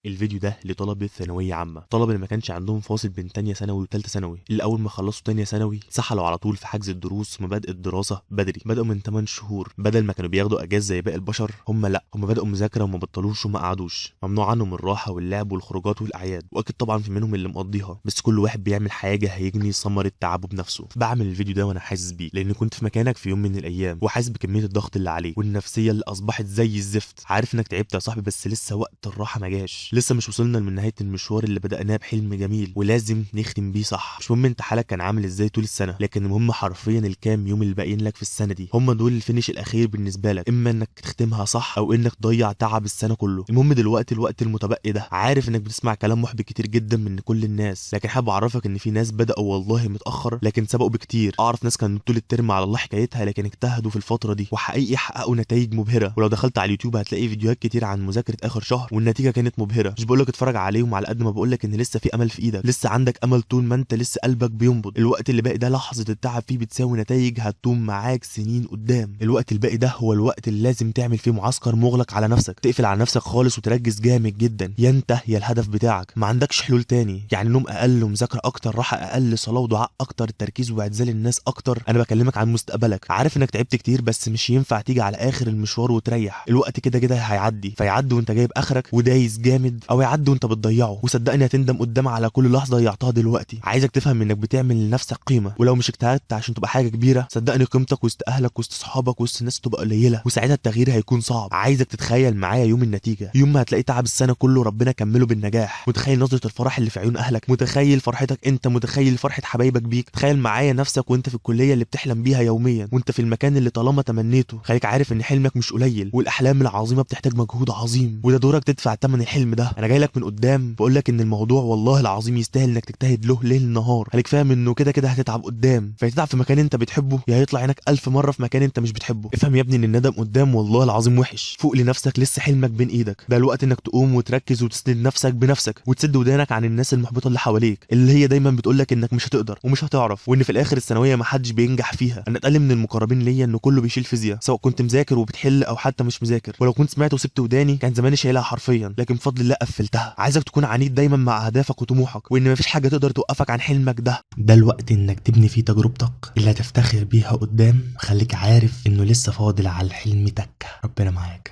الفيديو ده لطلبة ثانوية عامة، طلبة اللي ما كانش عندهم فاصل بين تانية ثانوي وتالتة ثانوي، اللي أول ما خلصوا تانية ثانوي اتسحلوا على طول في حجز الدروس ومبادئ الدراسة بدري، بدأوا من 8 شهور بدل ما كانوا بياخدوا أجازة زي باقي البشر. هم بدأوا مذاكرة وما بطلوش وما قعدوش، ممنوع عنهم الراحة واللعب والخروجات والأعياد، وأكيد طبعا في منهم اللي مقضيها، بس كل واحد بيعمل حاجة هيجني ثمرة تعبه بنفسه. بعمل الفيديو ده وأنا حاسس بيه، لأن كنت في مكانك في يوم من الأيام وحاسس بكمية الضغط اللي عليك والنفسية اللي أصبحت زي الزفت. عارف إنك تعبت يا صاحبي، بس لسه وقت الراحة ما جاش، لسه مش وصلنا من نهاية المشوار اللي بدأناه بحلم جميل ولازم نختم بيه صح. مش مهم انت حالك كان عامل ازاي طول السنة، لكن المهم حرفيا الكام يوم اللي باقيين لك في السنة دي هم دول الفينش الأخير بالنسبة لك، إما إنك تختمها صح أو إنك تضيع تعب السنة كله. المهم دلوقتي الوقت المتبقي ده، عارف إنك بتسمع كلام محبط كتير جدا من كل الناس، لكن حابب أعرفك إن في ناس بدأوا والله متأخر لكن سبقوا بكتير. أعرف ناس كانوا طول الترم على الله حكايتها لكن اجتهدوا في الفترة دي وحقيقي حققوا نتائج مبهرة، ولو دخلت على اليوتيوب هتلاقي فيديوهات كتير عن مذاكرة آخر شهر والنتيجة كانت مبهرة. مش بقولك اتفرج عليهم على قد ما بقولك ان لسه في امل في ايدك، لسه عندك امل طول ما انت لسه قلبك بينبض. الوقت اللي باقي ده لحظة التعب فيه بتساوي نتائج هتدوم معاك سنين قدام. الوقت الباقي ده هو الوقت اللي لازم تعمل فيه معسكر مغلق على نفسك، تقفل على نفسك خالص وتركز جامد جدا، يا انت يا الهدف بتاعك، ما عندكش حلول تاني. يعني نوم اقل ومذاكرة اكتر، راحة اقل، صلاة ودعاء اكتر، تركيز واعتزال الناس اكتر. انا بكلمك عن مستقبلك، عارف انك تعبت كتير بس مش ينفع تيجي على اخر المشوار وتريح. الوقت كده كده هيعدي، فيعدي وانت جايب اخرك ودايس جامد، او يعدي وانت بتضيعه، وصدقني هتندم قدام على كل لحظه ضيعتها دلوقتي. عايزك تفهم انك بتعمل لنفسك قيمه، ولو مش اجتهدت عشان تبقى حاجه كبيره صدقني قيمتك وسط اهلك وسط صحابك وسط الناس تبقى قليله، وساعتها التغيير هيكون صعب. عايزك تتخيل معايا يوم النتيجه، يوم ما هتلاقي تعب السنه كله ربنا كمله بالنجاح. متخيل نظره الفرح اللي في عيون اهلك، متخيل فرحتك انت، متخيل فرحه حبايبك بيك. تخيل معايا نفسك وانت في الكليه اللي بتحلم بيها يوميا، وانت في المكان اللي طالما تمنيته. خليك عارف ان حلمك مش قليل، والاحلام العظيمه بتحتاج مجهود عظيم، وده دورك تدفع ثمن الحلم ده. انا جاي لك من قدام بقول لك ان الموضوع والله العظيم يستاهل انك تجتهد له ليل نهار. خليك فاهم انه كده كده هتتعب قدام، فيتتعب في مكان انت بتحبه يا هيطلع عينك 1000 مره في مكان انت مش بتحبه. افهم يا ابني ان الندم قدام والله العظيم وحش. فوق لنفسك، لسه حلمك بين ايدك، ده الوقت انك تقوم وتركز وتسند نفسك بنفسك، وتسد ودانك عن الناس المحبطه اللي حواليك، اللي هي دايما بتقول لك انك مش هتقدر ومش هتعرف، وان في الاخر الثانويه ما حدش بينجح فيها. انا اتقل من المقربين ليا انه كله بيشيل فيزياء، سواء كنت مذاكر وبتحل او حتى مش مذاكر، ولو كنت سمعت وسبت وداني كان زماني شايلها حرفيا، لكن بفضل الله قفلتها. عايزك تكون عنيد دايما مع اهدافك وطموحك، وان مفيش حاجه تقدر توقفك عن حلمك ده الوقت انك تبني فيه تجربتك اللي هتفتخر بيها قدام. خليك عارف انه لسه فاضل على الحلم تكه. ربنا معاك.